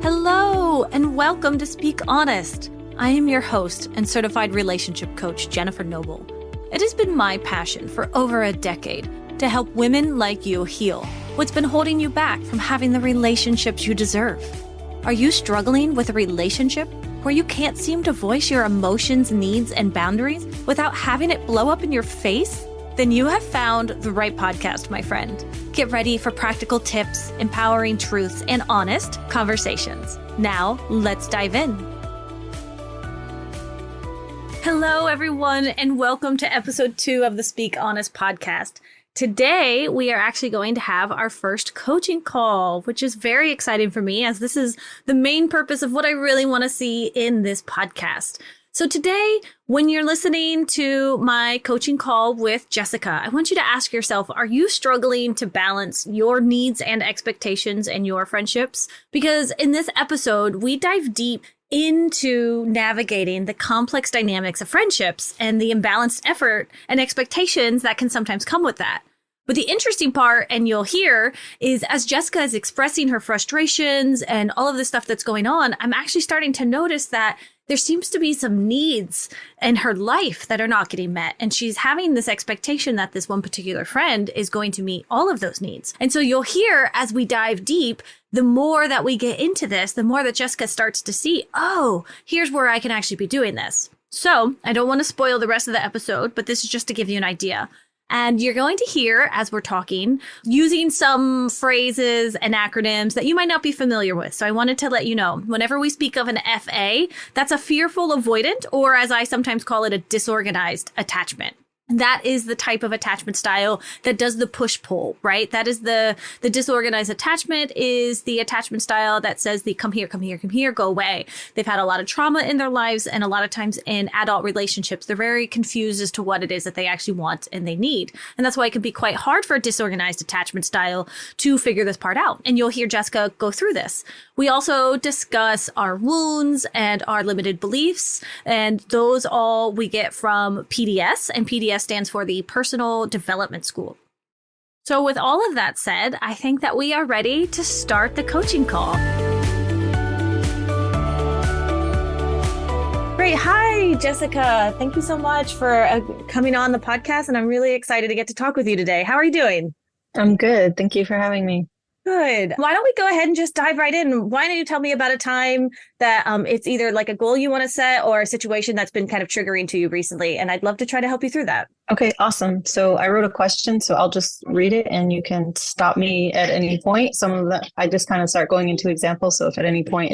Hello, and welcome to Speak Honest. I am your host and certified relationship coach, Jennifer Noble. It has been my passion for over a decade to help women like you heal what's been holding you back from having the relationships you deserve. Are you struggling with a relationship where you can't seem to voice your emotions, needs, and boundaries without having it blow up in your face? Then you have found the right podcast, my friend. Get ready for practical tips, empowering truths, and honest conversations. Now, let's dive in. Hello, everyone, and welcome to episode 2 of the Speak Honest podcast. Today, we are actually going to have our first coaching call, which is very exciting for me, as this is the main purpose of what I really want to see in this podcast. So today, when you're listening to my coaching call with Jessica, I want you to ask yourself, are you struggling to balance your needs and expectations in your friendships? Because in this episode, we dive deep into navigating the complex dynamics of friendships and the imbalanced effort and expectations that can sometimes come with that. But the interesting part, and you'll hear, is as Jessica is expressing her frustrations and all of the stuff that's going on, I'm actually starting to notice that there seems to be some needs in her life that are not getting met. And she's having this expectation that this one particular friend is going to meet all of those needs. And so you'll hear as we dive deep, the more that we get into this, the more that Jessica starts to see, oh, here's where I can actually be doing this. So I don't want to spoil the rest of the episode, but this is just to give you an idea. And you're going to hear, as we're talking, using some phrases and acronyms that you might not be familiar with. So I wanted to let you know, whenever we speak of an FA, that's a fearful avoidant, or as I sometimes call it, a disorganized attachment. That is the type of attachment style that does the push-pull, right? That is the disorganized attachment is the attachment style that says the come here, come here, come here, go away. They've had a lot of trauma in their lives, and a lot of times in adult relationships, they're very confused as to what it is that they actually want and they need. And that's why it can be quite hard for a disorganized attachment style to figure this part out. And you'll hear Jessica go through this. We also discuss our wounds and our limited beliefs, and those all we get from PDS, and PDS stands for the Personal Development School. So with all of that said, I think that we are ready to start the coaching call. Great. Hi, Jessica. Thank you so much for coming on the podcast, and I'm really excited to get to talk with you today. How are you doing? I'm good. Thank you for having me. Good. Why don't we go ahead and just dive right in? Why don't you tell me about a time that it's either like a goal you want to set or a situation that's been kind of triggering to you recently? And I'd love to try to help you through that. Okay, awesome. So I wrote a question, so I'll just read it and you can stop me at any point. Some of that, I just kind of start going into examples. So if at any point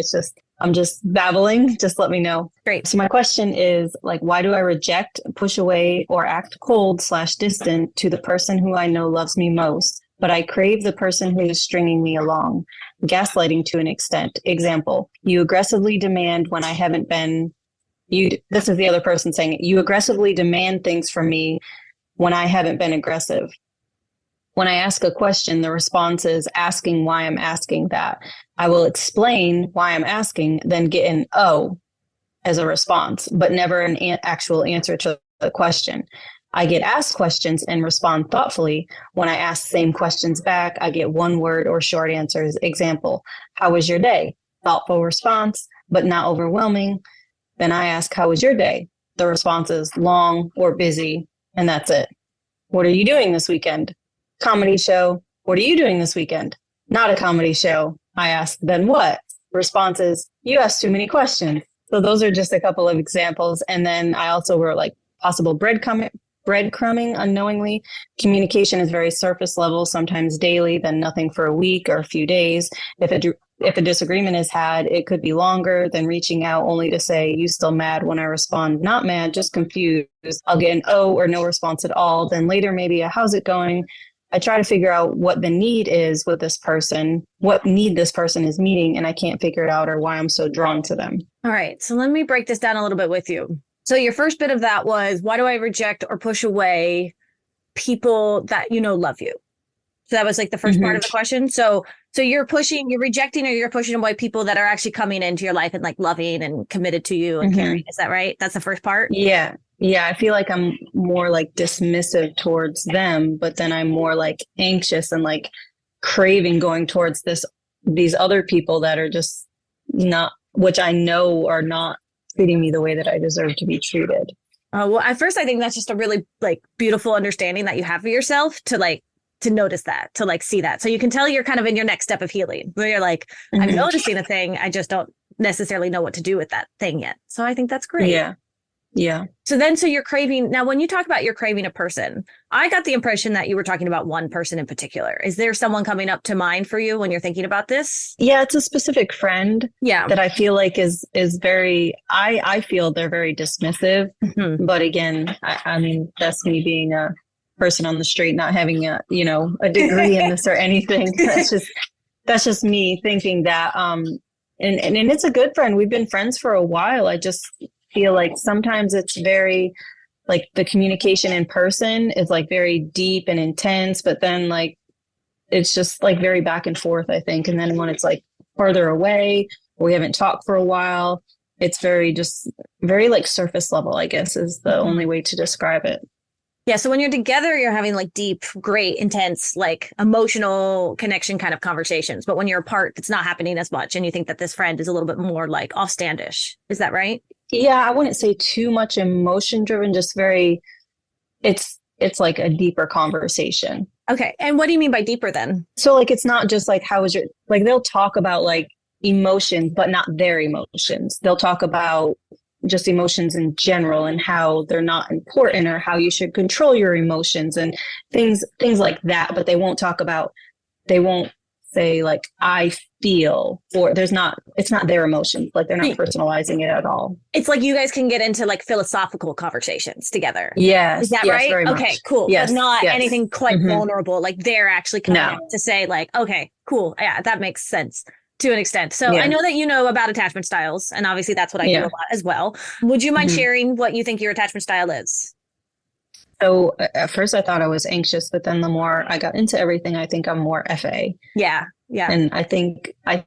I'm just babbling, just let me know. Great. So my question is why do I reject, push away, or act cold/distant to the person who I know loves me most? But I crave the person who is stringing me along, gaslighting to an extent. Example, you aggressively demand when I haven't been, this is the other person saying it, you aggressively demand things from me when I haven't been aggressive. When I ask a question, the response is asking why I'm asking that. I will explain why I'm asking, then get an "oh" as a response, but never an actual answer to the question. I get asked questions and respond thoughtfully. When I ask the same questions back, I get one word or short answers. Example, how was your day? Thoughtful response, but not overwhelming. Then I ask, how was your day? The response is long or busy, and that's it. What are you doing this weekend? Comedy show. What are you doing this weekend? Not a comedy show. I ask, then what? Response is, you asked too many questions. So those are just a couple of examples. And then I also wrote possible breadcrumbing unknowingly. Communication is very surface level, sometimes daily, then nothing for a week or a few days. If a disagreement is had, it could be longer than reaching out only to say, you still mad? When I respond, not mad, just confused. I'll get an "oh" or no response at all. Then later, maybe a "how's it going?" I try to figure out what the need is with this person, what need this person is meeting, and I can't figure it out or why I'm so drawn to them. All right. So let me break this down a little bit with you. So your first bit of that was, why do I reject or push away people that love you? So that was like the first part of the question. So you're rejecting or you're pushing away people that are actually coming into your life and like loving and committed to you and caring. Is that right? That's the first part? Yeah. Yeah. I feel like I'm more like dismissive towards them, but then I'm more like anxious and like craving going towards these other people that are just which I know are not treating me the way that I deserve to be treated. Well, at first, I think that's just a really like beautiful understanding that you have of yourself to notice that, to like see that. So you can tell you're kind of in your next step of healing where you're like, I'm noticing a thing. I just don't necessarily know what to do with that thing yet. So I think that's great. Yeah. Yeah. So you're craving. Now, when you talk about you're craving a person, I got the impression that you were talking about one person in particular. Is there someone coming up to mind for you when you're thinking about this? Yeah, it's a specific friend Yeah. that I feel like is very, I feel they're very dismissive. But again, I mean, that's me being a person on the street, not having a degree in this or anything. That's just me thinking that, and it's a good friend. We've been friends for a while. I just feel like sometimes it's very like the communication in person is like very deep and intense, but then like it's just like very back and forth, I think. And then when it's like further away, or we haven't talked for a while, it's very like surface level, I guess is the only way to describe it. Yeah. So when you're together, you're having like deep, great, intense, like emotional connection kind of conversations. But when you're apart, it's not happening as much. And you think that this friend is a little bit more like offstandish. Is that right? Yeah, I wouldn't say too much emotion driven, just very, it's like a deeper conversation. Okay. And what do you mean by deeper then? So like, it's not just like, how is your, like they'll talk about like emotions, but not their emotions. They'll talk about just emotions in general and how they're not important or how you should control your emotions and things like that. But they won't say like, I feel, or it's not their emotions. Like they're not personalizing it at all. It's like you guys can get into like philosophical conversations together. Yes. Is that yes, right? Very much. Okay, cool. Yes, but not yes. anything quite vulnerable. Like they're actually coming in to say like, okay, cool. Yeah, that makes sense to an extent. So I know that you know about attachment styles, and obviously that's what I do a lot as well. Would you mind sharing what you think your attachment style is? So at first I thought I was anxious, but then the more I got into everything, I think I'm more FA. Yeah. Yeah. And I think I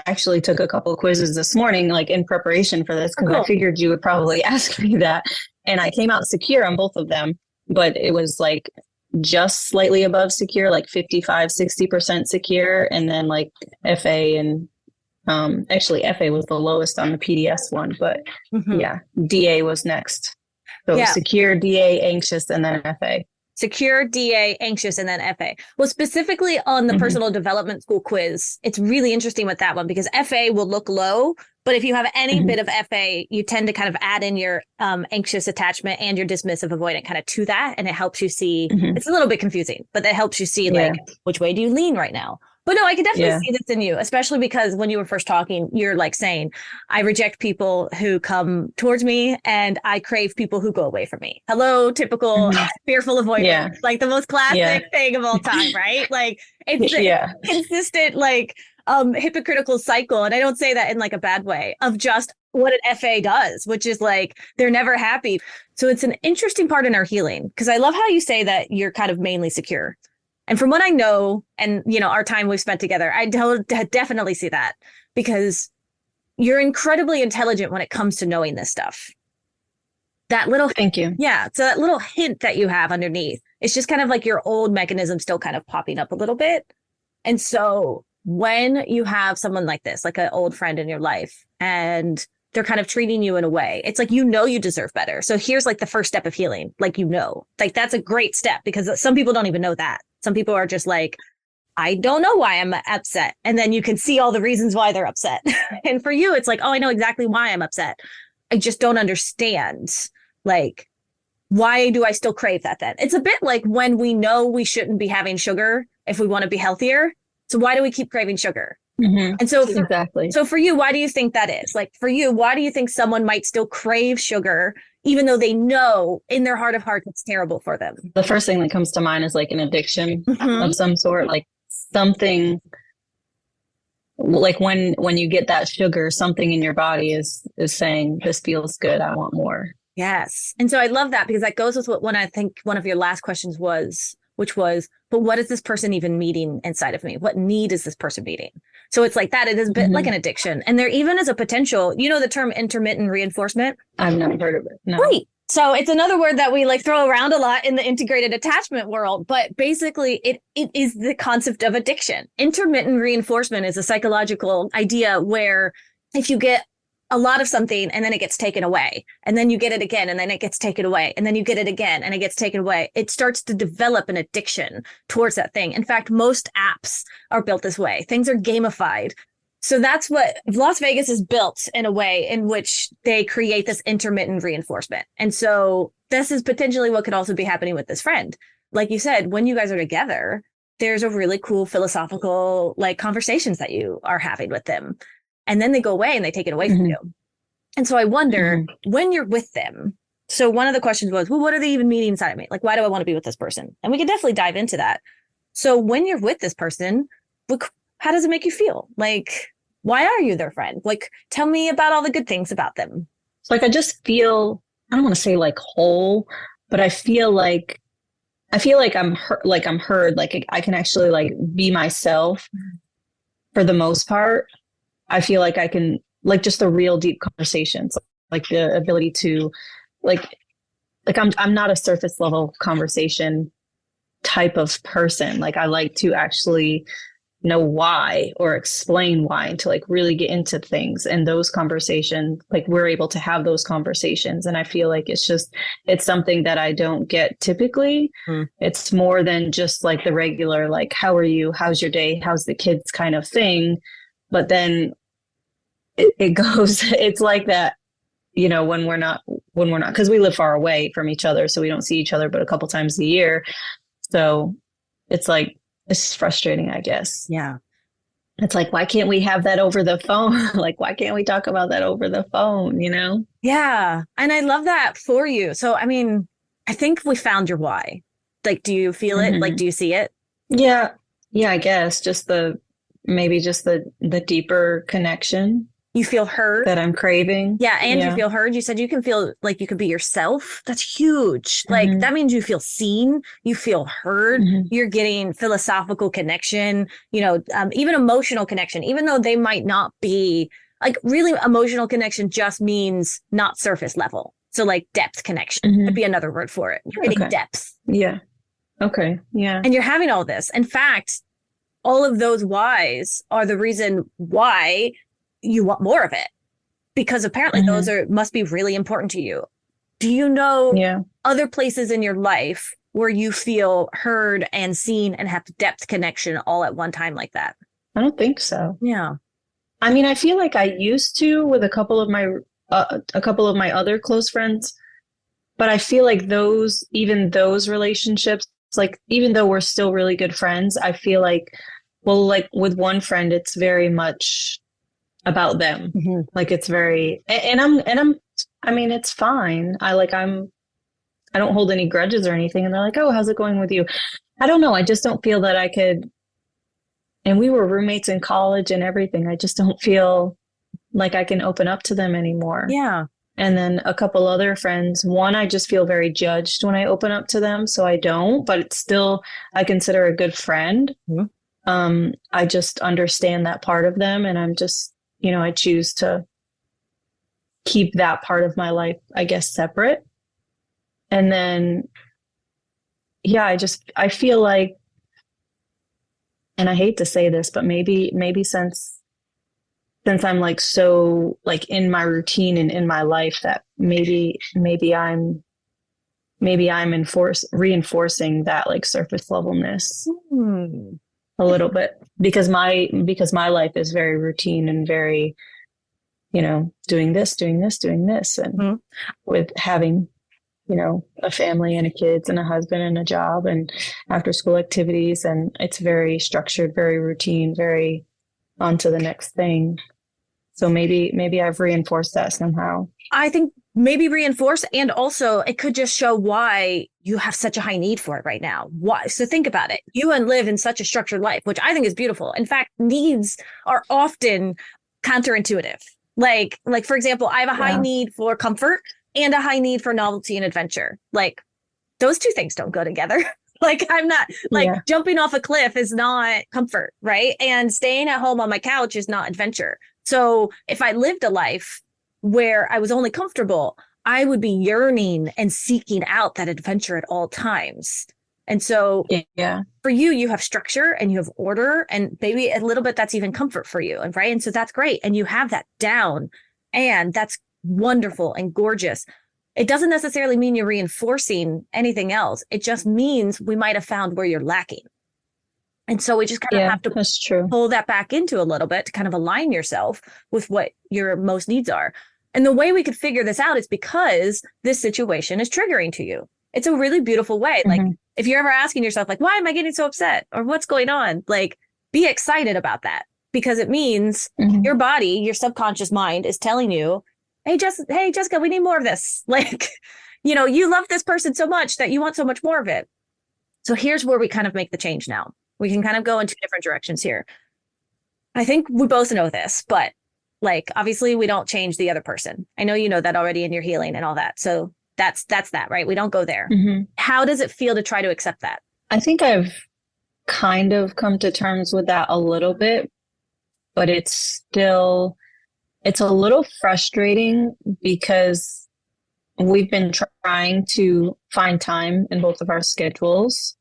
actually took a couple of quizzes this morning, like in preparation for this, because I figured you would probably ask me that. And I came out secure on both of them, but it was like just slightly above secure, like 55-60% secure. And then like FA and actually FA was the lowest on the PDS one, but DA was next. So secure, DA, anxious, and then FA. Secure, DA, anxious, and then FA. Well, specifically on the personal development school quiz, it's really interesting with that one because FA will look low, but if you have any bit of FA, you tend to kind of add in your anxious attachment and your dismissive avoidant kind of to that. And it helps you see, it's a little bit confusing, but that helps you see like, which way do you lean right now? But no, I can definitely see this in you, especially because when you were first talking, you're like saying, I reject people who come towards me and I crave people who go away from me. Hello, typical fearful avoidance, like the most classic thing of all time, right? Like it's a consistent, like hypocritical cycle. And I don't say that in like a bad way of just what an FA does, which is like, they're never happy. So it's an interesting part in our healing because I love how you say that you're kind of mainly secure. And from what I know, and, you know, our time we've spent together, I definitely see that because you're incredibly intelligent when it comes to knowing this stuff. That little, thank you. Yeah. So that little hint that you have underneath, it's just kind of like your old mechanism still kind of popping up a little bit. And so when you have someone like this, like an old friend in your life, and they're kind of treating you in a way, it's like, you know, you deserve better. So here's like the first step of healing. Like, you know, like that's a great step because some people don't even know that. Some people are just like, I don't know why I'm upset. And then you can see all the reasons why they're upset. And for you, it's like, oh, I know exactly why I'm upset. I just don't understand. Like, why do I still crave that then? It's a bit like when we know we shouldn't be having sugar if we want to be healthier. So why do we keep craving sugar? And so So for you, why do you think that is? Like for you, why do you think someone might still crave sugar, even though they know in their heart of hearts it's terrible for them? The first thing that comes to mind is like an addiction of some sort, like something like when you get that sugar, something in your body is saying, this feels good, I want more. Yes. And so I love that because that goes with what I think one of your last questions was, which was, but what is this person even meeting inside of me? What need is this person meeting? So it's like that. It is a bit like an addiction. And there even is a potential, you know, the term intermittent reinforcement. I've never heard of it. No. Right. So it's another word that we like throw around a lot in the integrated attachment world, but basically it is the concept of addiction. Intermittent reinforcement is a psychological idea where if you get a lot of something and then it gets taken away, and then you get it again and then it gets taken away, and then you get it again and it gets taken away, it starts to develop an addiction towards that thing. In fact, most apps are built this way. Things are gamified. So that's what Las Vegas is built in a way in which they create this intermittent reinforcement. And so this is potentially what could also be happening with this friend. Like you said, when you guys are together, there's a really cool philosophical like conversations that you are having with them. And then they go away and they take it away from you. And so I wonder when you're with them. So one of the questions was, well, what are they even meaning inside of me? Like, why do I want to be with this person? And we can definitely dive into that. So when you're with this person, look, how does it make you feel? Like, why are you their friend? Like, tell me about all the good things about them. Like, I just feel, I don't want to say like whole, but I feel like I'm heard, like I can actually like be myself for the most part. I feel like I can, like, just the real deep conversations, like the ability to like I'm not a surface level conversation type of person. Like, I like to actually know why or explain why, and to like really get into things. And those conversations, like, we're able to have those conversations. And I feel like it's something that I don't get typically. It's more than just like the regular, like, how are you? How's your day? How's the kids kind of thing. But then it goes, it's like that, you know, when we're not, because we live far away from each other. So we don't see each other but a couple times a year. So it's like, it's frustrating, I guess. Yeah. It's like, why can't we have that over the phone? Like, why can't we talk about that over the phone, you know? Yeah. And I love that for you. So, I mean, I think we found your why. Like, do you feel it? Like, do you see it? Yeah. Yeah, I guess maybe just the deeper connection. You feel heard that I'm craving. Yeah. And you feel heard. You said you can feel like you could be yourself. That's huge. Like, that means you feel seen, you feel heard, you're getting philosophical connection, you know, even emotional connection, even though they might not be like really emotional connection just means not surface level. So like depth connection would be another word for it. You're getting depth. Yeah. Okay. Yeah. And you're having all this. In fact, all of those whys are the reason why you want more of it, because apparently those must be really important to you. Do you know other places in your life where you feel heard and seen and have depth connection all at one time like that? I don't think so. Yeah. I mean, I feel like I used to with a couple of my other close friends, but I feel like those relationships, like, even though we're still really good friends, I feel like, well, like with one friend, it's very much about them. Like, it's very, and I mean, it's fine. I don't hold any grudges or anything. And they're like, oh, how's it going with you? I don't know. I just don't feel that I could. And we were roommates in college and everything. I just don't feel like I can open up to them anymore. Yeah. And then a couple other friends, one, I just feel very judged when I open up to them. So I don't, but it's still, I consider a good friend. I just understand that part of them. And I'm just, you know, I choose to keep that part of my life, I guess, separate. And then, yeah, I feel like, and I hate to say this, but maybe since I'm like so like in my routine and in my life, that maybe I'm reinforcing that like surface levelness a little bit, because my life is very routine and very, you know, doing this, and with having, you know, a family and a kids and a husband and a job and after school activities. And it's very structured, very routine, very on to the next thing. So maybe I've reinforced that somehow. I think maybe reinforce, and also it could just show why you have such a high need for it right now. Why? So think about it. You and live in such a structured life, which I think is beautiful. In fact, needs are often counterintuitive. Like for example, I have a high need for comfort and a high need for novelty and adventure. Like, those two things don't go together. Like, I'm not like jumping off a cliff is not comfort, right? And staying at home on my couch is not adventure. So if I lived a life where I was only comfortable, I would be yearning and seeking out that adventure at all times. And so for you, you have structure and you have order, and maybe a little bit that's even comfort for you. And right. And so that's great. And you have that down, and that's wonderful and gorgeous. It doesn't necessarily mean you're reinforcing anything else. It just means we might have found where you're lacking. And so we just kind of have to pull that back into a little bit to kind of align yourself with what your most needs are. And the way we could figure this out is because this situation is triggering to you. It's a really beautiful way. Like if you're ever asking yourself, like, why am I getting so upset? Or what's going on? Like, be excited about that, because it means your body, your subconscious mind is telling you, hey, Jessica, we need more of this. Like, you love this person so much that you want so much more of it. So here's where we kind of make the change now. We can kind of go in two different directions here. I think we both know this, but like, obviously we don't change the other person. I know you know that already in your healing and all that. So that's that, right? We don't go there. How does it feel to try to accept that? I think I've kind of come to terms with that a little bit, but it's a little frustrating because we've been trying to find time in both of our schedules,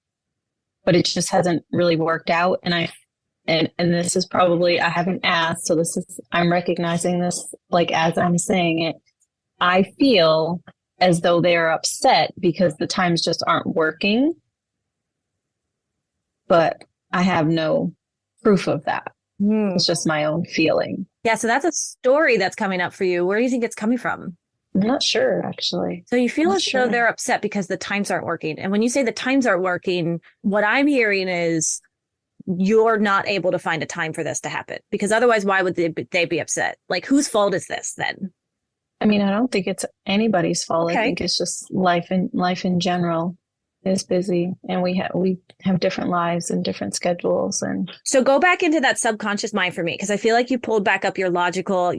but it just hasn't really worked out. And this is probably, I haven't asked, so I'm recognizing this like as I'm saying it. I feel as though they're upset because the times just aren't working, but I have no proof of that. It's just my own feeling. Yeah, so that's a story that's coming up for you. Where do you think it's coming from? I'm not sure, actually. So you feel as though they're upset because the times aren't working. And when you say the times aren't working, what I'm hearing is you're not able to find a time for this to happen, because otherwise, why would they be upset? Like, whose fault is this then? I mean, I don't think it's anybody's fault. Okay. I think it's just life in general is busy, and we have different lives and different schedules. And so go back into that subconscious mind for me, because I feel like you pulled back up your logical,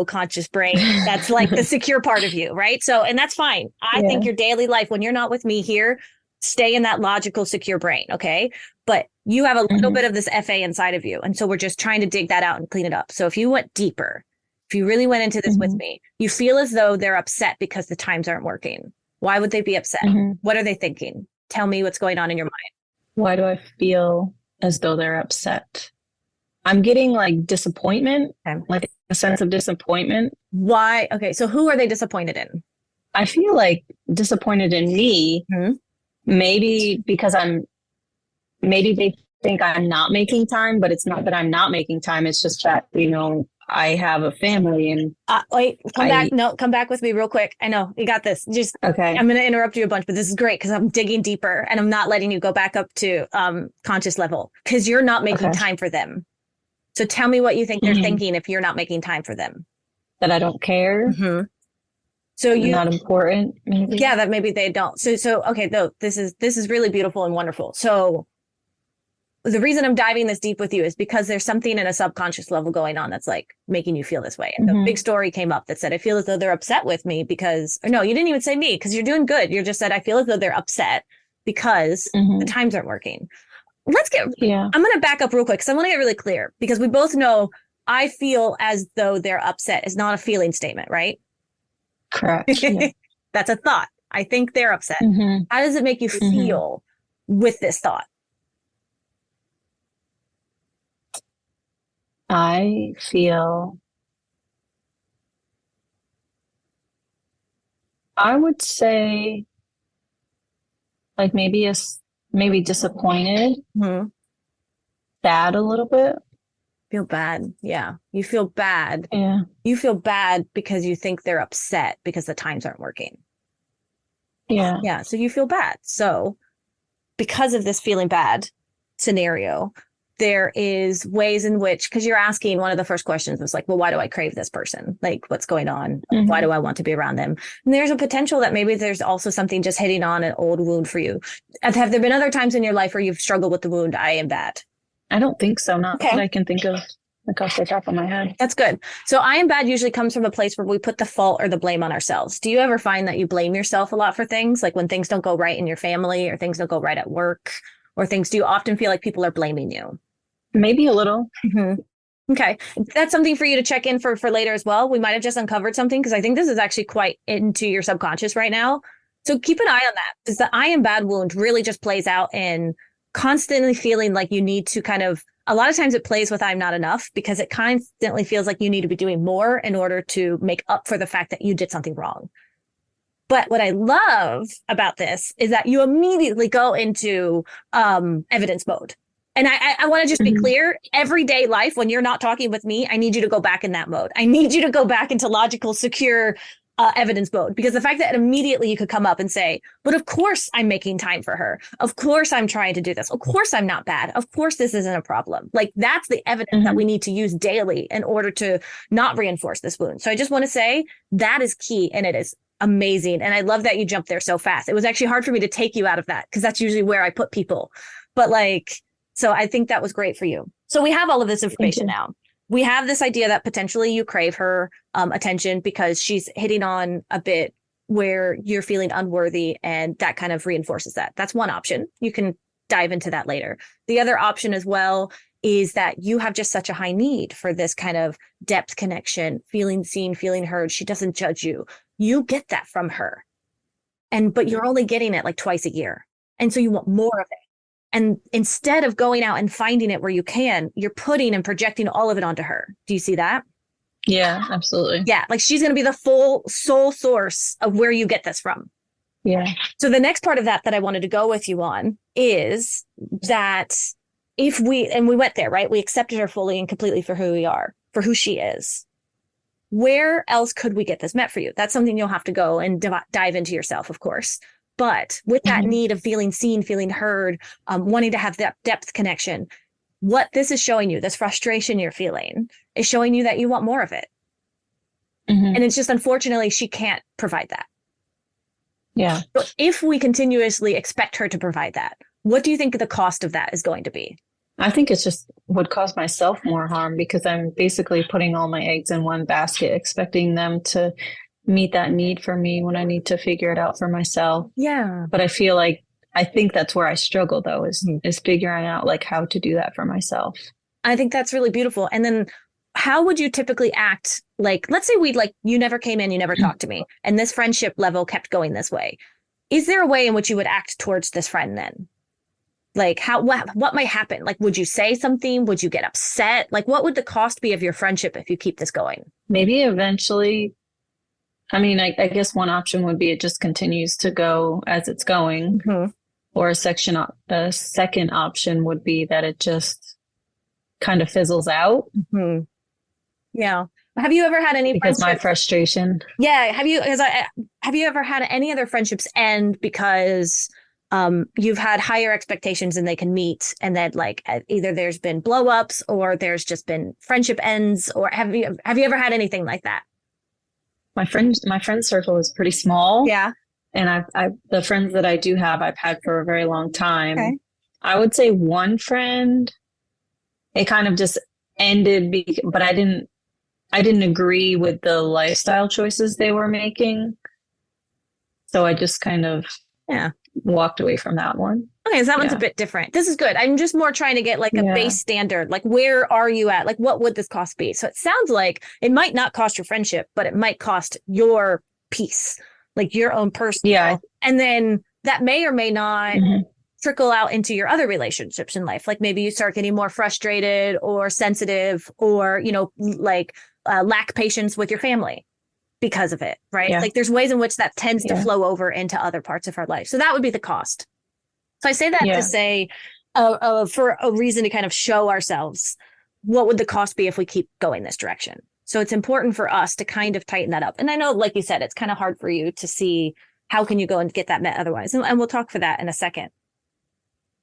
conscious brain. That's like the secure part of you, right? So, and that's fine. I think your daily life, when you're not with me here, stay in that logical, secure brain. Okay. But you have a little bit of this FA inside of you. And so we're just trying to dig that out and clean it up. So if you went deeper, if you really went into this with me, you feel as though they're upset because the times aren't working. Why would they be upset? What are they thinking? Tell me what's going on in your mind. Why do I feel as though they're upset? I'm getting like disappointment, like a sense of disappointment. Why? Okay. So who are they disappointed in? I feel like disappointed in me, maybe because maybe they think I'm not making time, but it's not that I'm not making time. It's just that, I have a family and come back with me real quick. I know you got this. Just okay. I'm going to interrupt you a bunch, but this is great because I'm digging deeper and I'm not letting you go back up to conscious level, because you're not making time for them. So tell me what you think they're thinking if you're not making time for them. That I don't care. So you're not important. Maybe. Yeah, that maybe they don't. So okay, though this is really beautiful and wonderful. So the reason I'm diving this deep with you is because there's something in a subconscious level going on that's like making you feel this way. And the big story came up that said, I feel as though they're upset with me because, or no, you didn't even say me, because you're doing good. You just said, I feel as though they're upset because the times aren't working. I'm going to back up real quick because I want to get really clear, because we both know I feel as though they're upset is not a feeling statement, right? Correct. Yeah. That's a thought. I think they're upset. How does it make you feel with this thought? I feel, I would say, like maybe disappointed, sad a little bit. Feel bad. Yeah. You feel bad. Yeah. You feel bad because you think they're upset because the times aren't working. Yeah. Yeah. So you feel bad. So because of this feeling bad scenario, there is ways in which, because you're asking, one of the first questions was like, well, why do I crave this person? Like, what's going on? Why do I want to be around them? And there's a potential that maybe there's also something just hitting on an old wound for you. Have there been other times in your life where you've struggled with the wound, I am bad? I don't think so. Not that I can think of, like off the top of my head. That's good. So I am bad usually comes from a place where we put the fault or the blame on ourselves. Do you ever find that you blame yourself a lot for things? Like when things don't go right in your family or things don't go right at work or things, do you often feel like people are blaming you? Maybe a little. Okay. That's something for you to check in for later as well. We might have just uncovered something because I think this is actually quite into your subconscious right now. So keep an eye on that because the I am bad wound really just plays out in constantly feeling like you need to kind of, a lot of times it plays with I'm not enough because it constantly feels like you need to be doing more in order to make up for the fact that you did something wrong. But what I love about this is that you immediately go into evidence mode. And I want to just be clear, everyday life, when you're not talking with me, I need you to go back in that mode. I need you to go back into logical, secure evidence mode, because the fact that immediately you could come up and say, but of course I'm making time for her. Of course I'm trying to do this. Of course I'm not bad. Of course this isn't a problem. Like that's the evidence that we need to use daily in order to not reinforce this wound. So I just want to say that is key, and it is amazing. And I love that you jumped there so fast. It was actually hard for me to take you out of that because that's usually where I put people. But like, so I think that was great for you. So we have all of this information now. We have this idea that potentially you crave her attention because she's hitting on a bit where you're feeling unworthy, and that kind of reinforces that. That's one option. You can dive into that later. The other option as well is that you have just such a high need for this kind of depth connection, feeling seen, feeling heard. She doesn't judge you. You get that from her. But you're only getting it like twice a year. And so you want more of it. And instead of going out and finding it where you can, you're putting and projecting all of it onto her. Do you see that? Yeah, absolutely. Yeah. Like she's going to be the full sole source of where you get this from. Yeah. So the next part of that I wanted to go with you on is that we went there, right? We accepted her fully and completely for who we are, for who she is. Where else could we get this met for you? That's something you'll have to go and dive into yourself, of course. But with that need of feeling seen, feeling heard, wanting to have that depth connection, what this is showing you, this frustration you're feeling, is showing you that you want more of it. And it's just, unfortunately, she can't provide that. Yeah. But if we continuously expect her to provide that, what do you think the cost of that is going to be? I think it's just would cause myself more harm because I'm basically putting all my eggs in one basket, expecting them to meet that need for me when I need to figure it out for myself. Yeah. But I think that's where I struggle though, is figuring out like how to do that for myself. I think that's really beautiful. And then how would you typically act? Like, let's say you never came in, you never talked to me, and this friendship level kept going this way. Is there a way in which you would act towards this friend then? Like what might happen? Like, would you say something? Would you get upset? Like, what would the cost be of your friendship if you keep this going? Maybe eventually, I mean, I guess one option would be it just continues to go as it's going. Or a second option would be that it just kind of fizzles out. Yeah. Have you ever had any because my frustration? Yeah. Have you ever had any other friendships end because you've had higher expectations than they can meet, and that like either there's been blow ups or there's just been friendship ends, or have you ever had anything like that? My friend circle is pretty small. Yeah. And the friends that I do have, I've had for a very long time. Okay. I would say one friend, it kind of just ended, but I didn't agree with the lifestyle choices they were making. So I just kind of walked away from that one. Okay, so that one's a bit different. This is good. I'm just more trying to get like a base standard. Like, where are you at? Like, what would this cost be? So it sounds like it might not cost your friendship, but it might cost your peace, like your own personal. Yeah. And then that may or may not trickle out into your other relationships in life. Like maybe you start getting more frustrated or sensitive, or, like lack patience with your family because of it, right? Yeah. Like there's ways in which that tends to flow over into other parts of our life. So that would be the cost. So I say that to say, for a reason to kind of show ourselves, what would the cost be if we keep going this direction? So it's important for us to kind of tighten that up. And I know, like you said, it's kind of hard for you to see how can you go and get that met otherwise. And we'll talk for that in a second.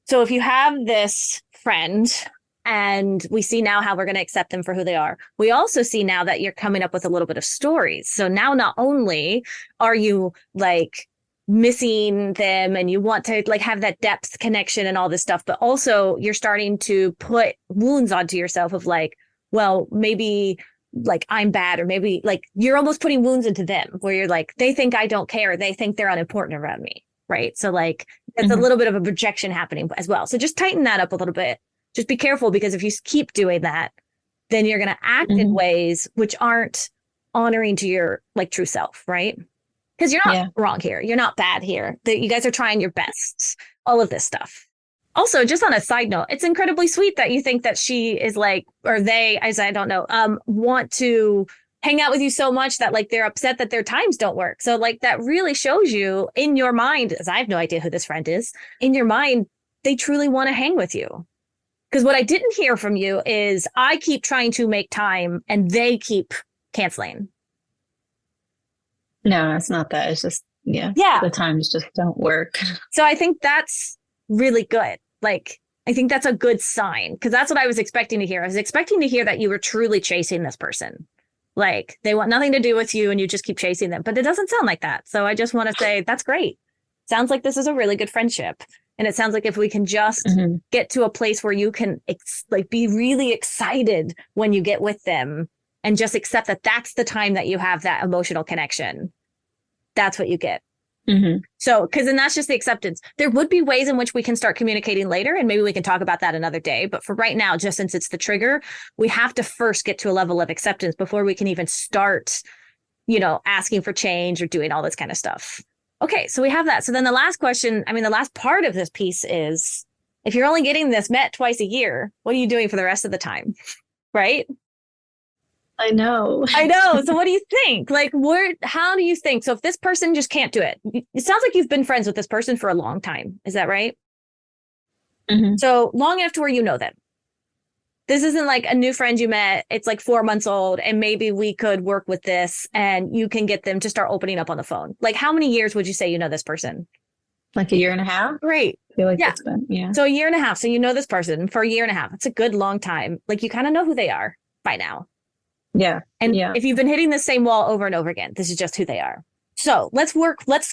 So if you have this friend and we see now how we're going to accept them for who they are, we also see now that you're coming up with a little bit of stories. So now not only are you like missing them and you want to like have that depth connection and all this stuff, but also you're starting to put wounds onto yourself of like, well, maybe like I'm bad, or maybe like you're almost putting wounds into them where you're like, they think I don't care. They think they're unimportant around me. Right. So like it's a little bit of a projection happening as well. So just tighten that up a little bit. Just be careful, because if you keep doing that, then you're going to act in ways which aren't honoring to your like true self, right? Because you're not wrong here. You're not bad here. You guys are trying your best, all of this stuff. Also, just on a side note, it's incredibly sweet that you think that she is like, or they, as I don't know, want to hang out with you so much that like they're upset that their times don't work. So like that really shows you in your mind, as I have no idea who this friend is, in your mind, they truly want to hang with you. Because what I didn't hear from you is I keep trying to make time and they keep canceling. No, it's not that. It's just, the times just don't work. So I think that's really good. Like, I think that's a good sign because that's what I was expecting to hear. I was expecting to hear that you were truly chasing this person. Like they want nothing to do with you and you just keep chasing them, but it doesn't sound like that. So I just want to say that's great. Sounds like this is a really good friendship. And it sounds like if we can just get to a place where you can like be really excited when you get with them and just accept that that's the time that you have that emotional connection. That's what you get. So, because then that's just the acceptance. There would be ways in which we can start communicating later, and maybe we can talk about that another day. But for right now, just since it's the trigger, we have to first get to a level of acceptance before we can even start, asking for change or doing all this kind of stuff. Okay, so we have that. So then the last question, the last part of this piece is, if you're only getting this met twice a year, what are you doing for the rest of the time? Right? I know. So what do you think? Like, how do you think? So if this person just can't do it, it sounds like you've been friends with this person for a long time. Is that right? So long enough to where you know them. This isn't like a new friend you met. It's like 4 months old and maybe we could work with this and you can get them to start opening up on the phone. Like how many years would you say you know this person? Like a year and a half. Great. I feel like it's been, So a year and a half. So you know this person for a year and a half. It's a good long time. Like you kind of know who they are by now. Yeah. And if you've been hitting the same wall over and over again, this is just who they are. So let's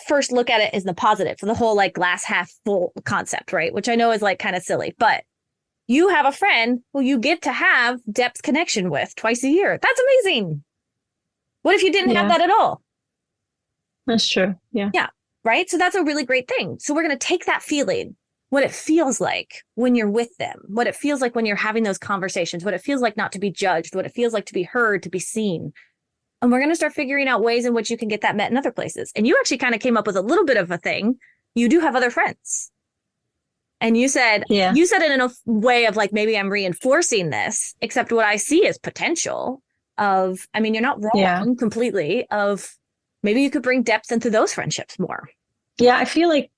first look at it as the positive for the whole like glass half full concept, right? Which I know is like kind of silly, but you have a friend who you get to have depth connection with twice a year. That's amazing. What if you didn't have that at all? That's true. Yeah. Yeah. Right. So that's a really great thing. So we're going to take that feeling, what it feels like when you're with them, what it feels like when you're having those conversations, what it feels like not to be judged, what it feels like to be heard, to be seen. And we're going to start figuring out ways in which you can get that met in other places. And you actually kind of came up with a little bit of a thing. You do have other friends. And you said it in a way of like, maybe I'm reinforcing this, except what I see is potential of, you're not wrong completely of maybe you could bring depth into those friendships more. Yeah, I feel like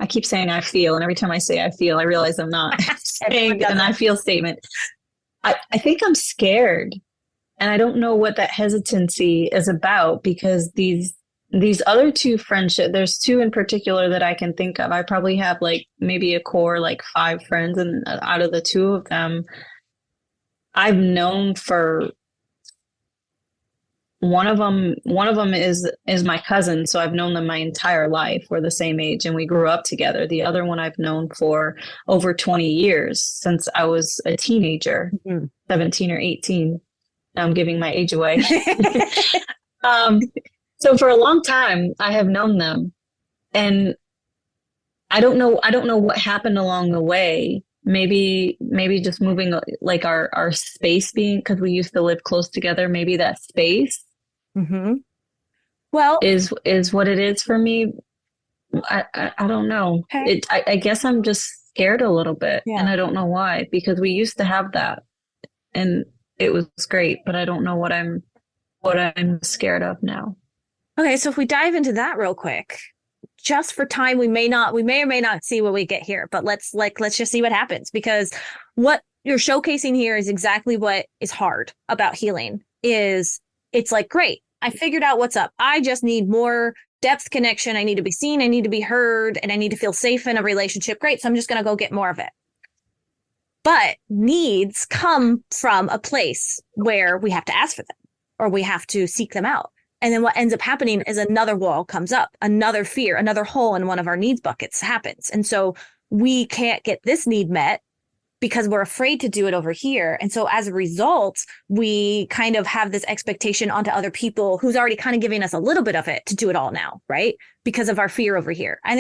I keep saying I feel, and every time I say I feel, I realize I'm not saying an I feel statement. I think I'm scared, and I don't know what that hesitancy is about because these other two friendships, there's two in particular that I can think of. I probably have like maybe a core like 5 friends, and out of the 2 of them, I've known for one of them is my cousin, so I've known them my entire life. We're the same age and we grew up together. The other one I've known for over 20 years, since I was a teenager, 17 or 18. Now I'm giving my age away. So for a long time I have known them, and I don't know what happened along the way. Maybe just moving, like our space being, because we used to live close together, maybe that space well is what it is for me. I don't know. Okay. I guess I'm just scared a little bit, and I don't know why, because we used to have that and it was great, but I don't know what I'm scared of now. Okay, so if we dive into that real quick, just for time, we may or may not see what we get here, but let's just see what happens, because what you're showcasing here is exactly what is hard about healing. Is it's like, great, I figured out what's up. I just need more depth connection. I need to be seen. I need to be heard, and I need to feel safe in a relationship. Great. So I'm just going to go get more of it. But needs come from a place where we have to ask for them or we have to seek them out. And then what ends up happening is another wall comes up, another fear, another hole in one of our needs buckets happens. And so we can't get this need met because we're afraid to do it over here. And so as a result, we kind of have this expectation onto other people who's already kind of giving us a little bit of it to do it all now, right? Because of our fear over here. I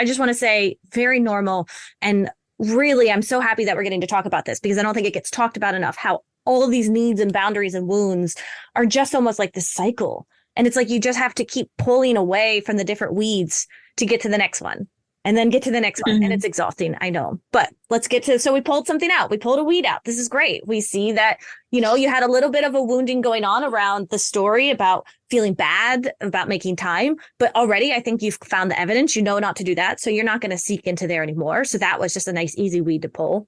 just want to say very normal. And really, I'm so happy that we're getting to talk about this, because I don't think it gets talked about enough, how all of these needs and boundaries and wounds are just almost like this cycle. And it's like you just have to keep pulling away from the different weeds to get to the next one and then get to the next one. And it's exhausting, I know. But let's get to, so we pulled something out. We pulled a weed out. This is great. We see that, you know, you had a little bit of a wounding going on around the story about feeling bad about making time. But already I think you've found the evidence, you know not to do that. So you're not going to seek into there anymore. So that was just a nice, easy weed to pull.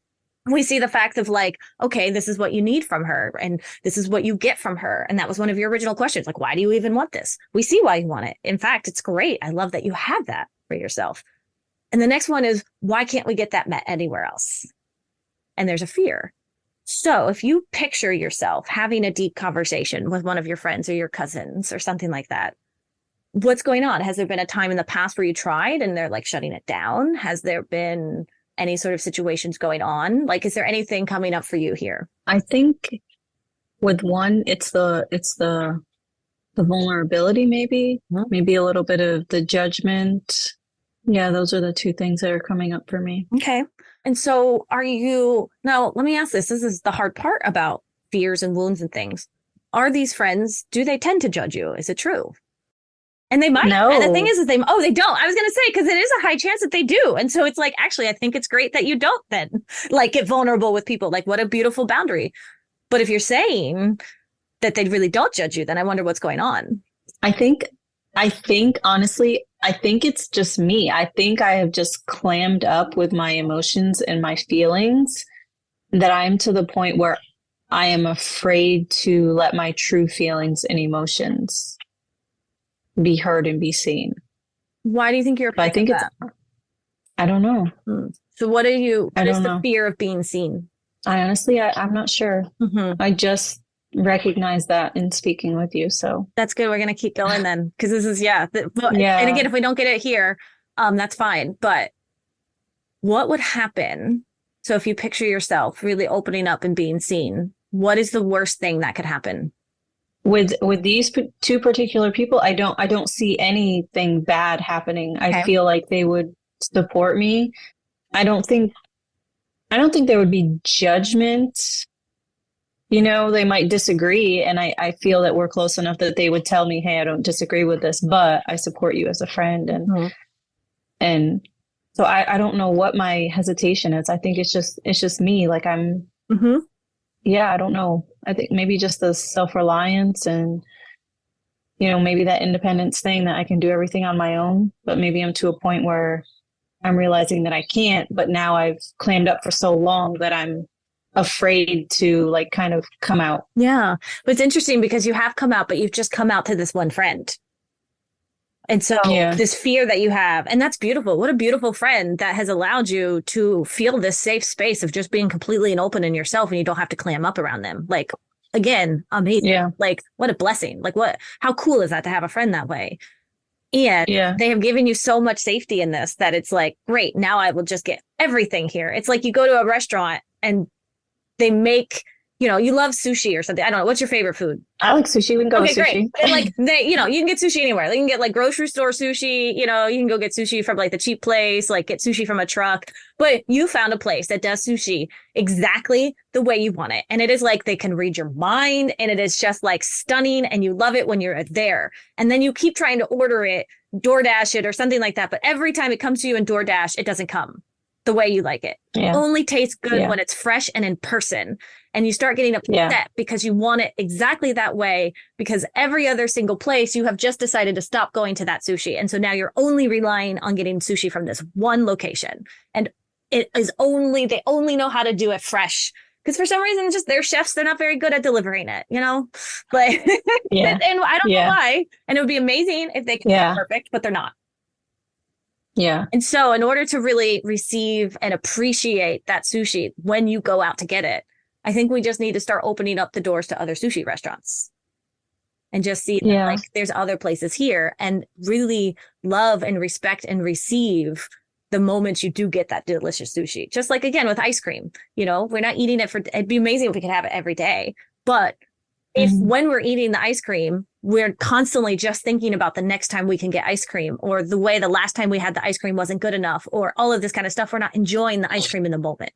We see the fact of like, okay, this is what you need from her and this is what you get from her. And that was one of your original questions. Like, why do you even want this? We see why you want it. In fact, it's great. I love that you have that for yourself. And the next one is, why can't we get that met anywhere else? And there's a fear. So if you picture yourself having a deep conversation with one of your friends or your cousins or something like that, what's going on? Has there been a time in the past where you tried and they're like shutting it down? Has there been any sort of situations going on? Like, is there anything coming up for you here? I think with one, it's the vulnerability, maybe a little bit of the judgment. Yeah, those are the two things that are coming up for me. Okay. And so now let me ask this. This is the hard part about fears and wounds and things. Are these friends, do they tend to judge you? Is it true? And they might. No. And the thing is they don't. I was going to say, because it is a high chance that they do. And so it's like, actually, I think it's great that you don't then like get vulnerable with people. Like, what a beautiful boundary. But if you're saying that they really don't judge you, then I wonder what's going on. I think honestly, I think it's just me. I think I have just clammed up with my emotions and my feelings that I'm to the point where I am afraid to let my true feelings and emotions be heard and be seen. Why do you think you're afraid I think of that? I don't know. So what is the know. fear of being seen? I'm not sure. I just recognize that in speaking with you. So that's good. We're going to keep going then. Because this is, And again, if we don't get it here, that's fine. But what would happen? So if you picture yourself really opening up and being seen, what is the worst thing that could happen? With these two particular people, I don't see anything bad happening. Okay. I feel like they would support me. I don't think there would be judgment. You know, they might disagree, and I feel that we're close enough that they would tell me, hey, I don't disagree with this, but I support you as a friend. And so I don't know what my hesitation is. I think it's just me. Like I'm, I don't know. I think maybe just the self-reliance and, you know, maybe that independence thing that I can do everything on my own, but maybe I'm to a point where I'm realizing that I can't, but now I've clammed up for so long that I'm afraid to like kind of come out. Yeah. But it's interesting because you have come out, but you've just come out to this one friend. And so this fear that you have, and that's beautiful. What a beautiful friend that has allowed you to feel this safe space of just being completely and open in yourself, and you don't have to clam up around them. Like, again, amazing. Yeah. Like, what a blessing. Like, how cool is that to have a friend that way? And they have given you so much safety in this that it's like, great, now I will just get everything here. It's like you go to a restaurant and they make, you know, you love sushi or something. I don't know. What's your favorite food? I like sushi. We can go with sushi. Great. And like you can get sushi anywhere. You can get like grocery store sushi, you know, you can go get sushi from like the cheap place, like get sushi from a truck. But you found a place that does sushi exactly the way you want it. And it is like they can read your mind, and it is just like stunning, and you love it when you're there. And then you keep trying to order it, DoorDash it or something like that. But every time it comes to you in DoorDash, it doesn't come the way you like it. It only tastes good when it's fresh and in person. And you start getting upset because you want it exactly that way, because every other single place you have just decided to stop going to that sushi. And so now you're only relying on getting sushi from this one location. And it is they only know how to do it fresh. Because for some reason, just their chefs, they're not very good at delivering it, you know? But and I don't know why. And it would be amazing if they could be perfect, but they're not. Yeah. And so in order to really receive and appreciate that sushi when you go out to get it, I think we just need to start opening up the doors to other sushi restaurants and just see that like there's other places here, and really love and respect and receive the moments you do get that delicious sushi. Just like, again, with ice cream, you know, we're not eating it it'd be amazing if we could have it every day. But if when we're eating the ice cream, we're constantly just thinking about the next time we can get ice cream, or the way the last time we had the ice cream wasn't good enough, or all of this kind of stuff, we're not enjoying the ice cream in the moment.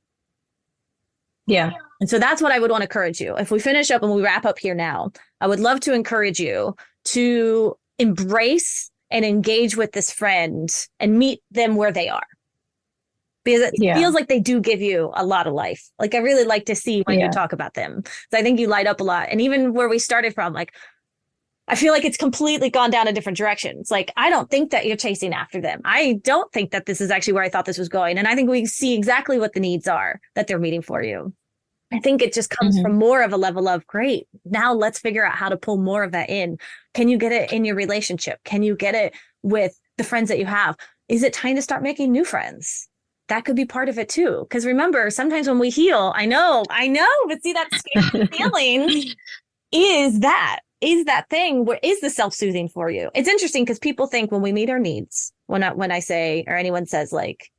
Yeah. And so that's what I would want to encourage you. If we finish up and we wrap up here now, I would love to encourage you to embrace and engage with this friend and meet them where they are. Because it feels like they do give you a lot of life. Like I really like to see when you talk about them. So I think you light up a lot. And even where we started from, like, I feel like it's completely gone down a different direction. It's like, I don't think that you're chasing after them. I don't think that this is actually where I thought this was going. And I think we see exactly what the needs are that they're meeting for you. I think it just comes from more of a level of, great, now let's figure out how to pull more of that in. Can you get it in your relationship? Can you get it with the friends that you have? Is it time to start making new friends? That could be part of it too. Because remember, sometimes when we heal, I know, but see that scary feeling is that thing where is the self-soothing for you? It's interesting because people think when we meet our needs, when I say, or anyone says like,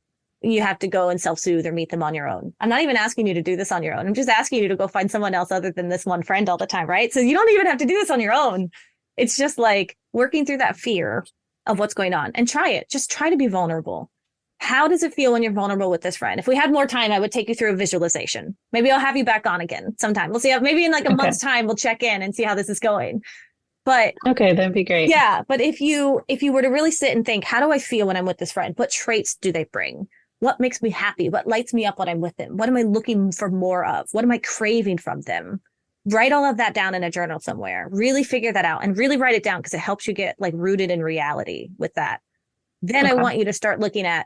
you have to go and self-soothe or meet them on your own. I'm not even asking you to do this on your own. I'm just asking you to go find someone else other than this one friend all the time, right? So you don't even have to do this on your own. It's just like working through that fear of what's going on and try it. Just try to be vulnerable. How does it feel when you're vulnerable with this friend? If we had more time, I would take you through a visualization. Maybe I'll have you back on again sometime. We'll see how, maybe in like a month's time, we'll check in and see how this is going. But okay, that'd be great. Yeah. But if you were to really sit and think, how do I feel when I'm with this friend? What traits do they bring? What makes me happy? What lights me up when I'm with them? What am I looking for more of? What am I craving from them? Write all of that down in a journal somewhere. Really figure that out and really write it down because it helps you get like rooted in reality with that. Then I want you to start looking at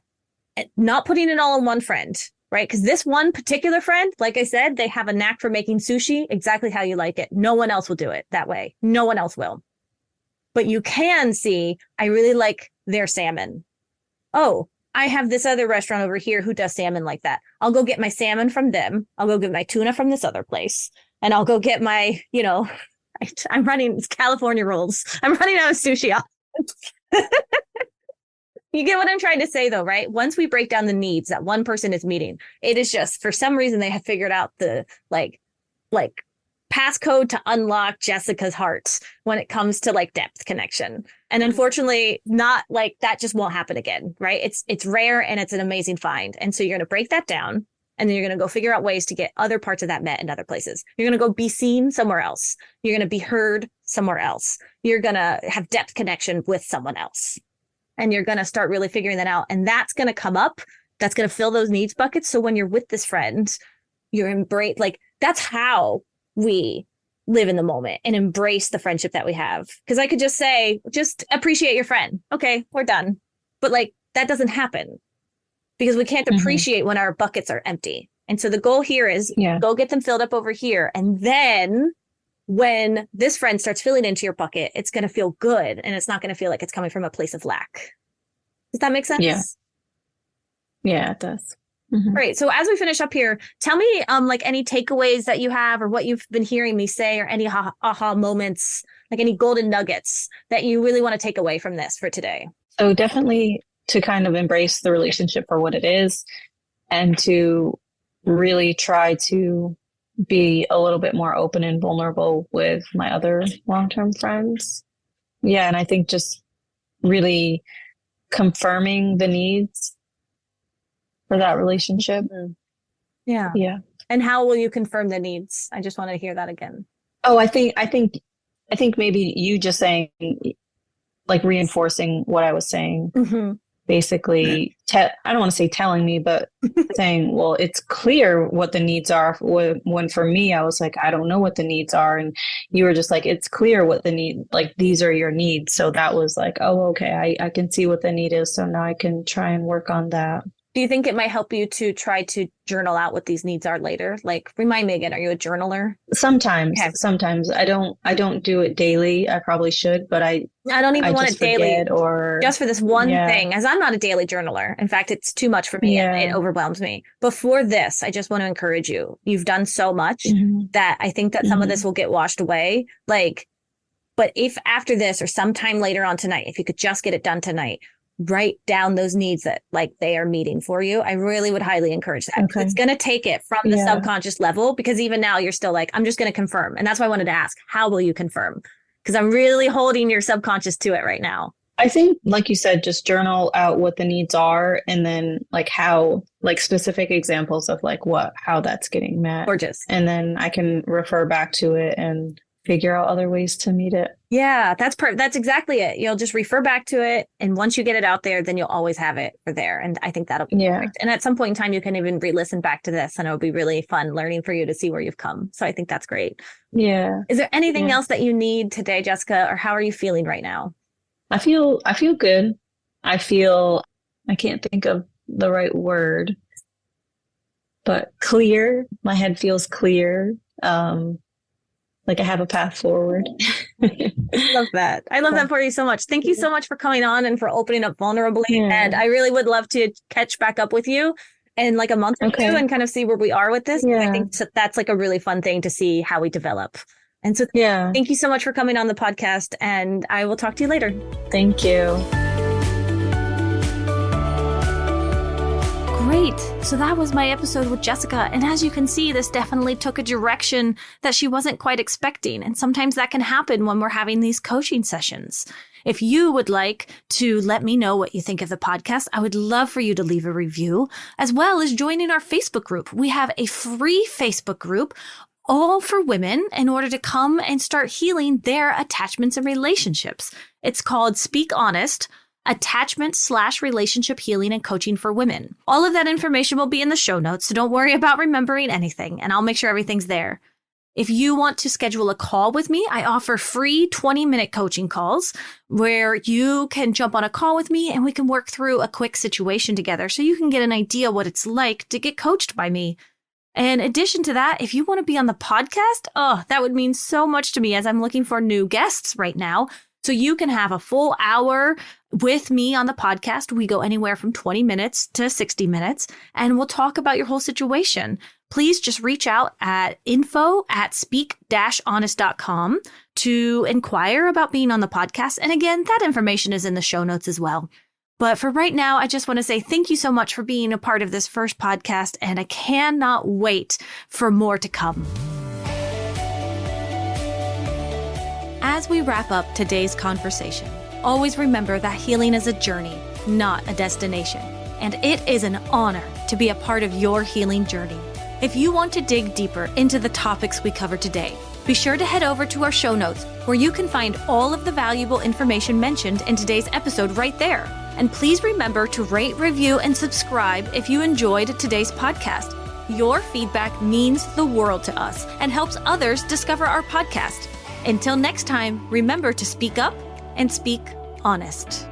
not putting it all in one friend, right? Because this one particular friend, like I said, they have a knack for making sushi exactly how you like it. No one else will do it that way. No one else will. But you can see, I really like their salmon. Oh, I have this other restaurant over here who does salmon like that. I'll go get my salmon from them. I'll go get my tuna from this other place. And I'll go get my, I'm running California rolls. I'm running out of sushi. You get what I'm trying to say, though, right? Once we break down the needs that one person is meeting, it is just for some reason they have figured out the like passcode to unlock Jessica's heart when it comes to like depth connection. And unfortunately, not like that just won't happen again, right? It's rare and it's an amazing find. And so you're going to break that down and then you're going to go figure out ways to get other parts of that met in other places. You're going to go be seen somewhere else. You're going to be heard somewhere else. You're going to have depth connection with someone else. And you're going to start really figuring that out. And that's going to come up. That's going to fill those needs buckets. So when you're with this friend, you're embrace, like that's how we live in the moment and embrace the friendship that we have. Because I could just say, just appreciate your friend. Okay, we're done. But like that doesn't happen because we can't appreciate when our buckets are empty. And so the goal here is go get them filled up over here. And then when this friend starts filling into your bucket, it's going to feel good. And it's not going to feel like it's coming from a place of lack. Does that make sense? Yeah, it does. Great. So as we finish up here, tell me like any takeaways that you have or what you've been hearing me say or any aha moments, like any golden nuggets that you really want to take away from this for today. So definitely to kind of embrace the relationship for what it is and to really try to be a little bit more open and vulnerable with my other long-term friends. Yeah. And I think just really confirming the needs for that relationship. Yeah. And how will you confirm the needs? I just want to hear that again. Oh, I think maybe you just saying, like reinforcing what I was saying. Basically, I don't want to say telling me, but saying, well, it's clear what the needs are. When for me, I was like, I don't know what the needs are. And you were just like, it's clear what the need, like, these are your needs. So that was like, oh, okay, I can see what the need is. So now I can try and work on that. Do you think it might help you to try to journal out what these needs are later? Like, remind me again, are you a journaler? Sometimes I don't do it daily. I probably should, but I don't even want it daily or just for this one thing, as I'm not a daily journaler. In fact, it's too much for me. It overwhelms me. Before this, I just want to encourage you. You've done so much that I think that some of this will get washed away. Like, but if after this or sometime later on tonight, if you could just get it done tonight, write down those needs that like they are meeting for you. I really would highly encourage that. Okay. It's going to take it from the subconscious level because even now you're still like, I'm just going to confirm. And that's why I wanted to ask, how will you confirm? Because I'm really holding your subconscious to it right now. I think, like you said, just journal out what the needs are and then like how, like specific examples of like how that's getting met. Gorgeous. And then I can refer back to it and figure out other ways to meet it. Yeah, that's exactly it. You'll just refer back to it. And once you get it out there, then you'll always have it for there. And I think that'll be perfect. And at some point in time, you can even re-listen back to this and it'll be really fun learning for you to see where you've come. So I think that's great. Yeah. Is there anything else that you need today, Jessica, or how are you feeling right now? I feel good. I can't think of the right word, but clear. My head feels clear. Like I have a path forward. I love that. I love that for you so much. Thank you so much for coming on and for opening up vulnerably. Yeah. And I really would love to catch back up with you in like a month or two and kind of see where we are with this. Yeah. I think that's like a really fun thing to see how we develop. And so thank you so much for coming on the podcast, and I will talk to you later. Thank you. Great. So that was my episode with Jessica. And as you can see, this definitely took a direction that she wasn't quite expecting. And sometimes that can happen when we're having these coaching sessions. If you would like to let me know what you think of the podcast, I would love for you to leave a review, as well as joining our Facebook group. We have a free Facebook group all for women in order to come and start healing their attachments and relationships. It's called Speak Honest, Attachment/Relationship Healing and Coaching for Women. All of that information will be in the show notes, so don't worry about remembering anything, and I'll make sure everything's there. If you want to schedule a call with me, I offer free 20-minute coaching calls where you can jump on a call with me and we can work through a quick situation together so you can get an idea what it's like to get coached by me. In addition to that, if you want to be on the podcast, that would mean so much to me as I'm looking for new guests right now. So you can have a full hour with me on the podcast. We go anywhere from 20 minutes to 60 minutes, and we'll talk about your whole situation. Please just reach out at info@speak-honest.com to inquire about being on the podcast. And again, that information is in the show notes as well. But for right now, I just want to say thank you so much for being a part of this first podcast, and I cannot wait for more to come. As we wrap up today's conversation, always remember that healing is a journey, not a destination. And it is an honor to be a part of your healing journey. If you want to dig deeper into the topics we covered today, be sure to head over to our show notes where you can find all of the valuable information mentioned in today's episode right there. And please remember to rate, review, and subscribe if you enjoyed today's podcast. Your feedback means the world to us and helps others discover our podcast. Until next time, remember to speak up and speak honest.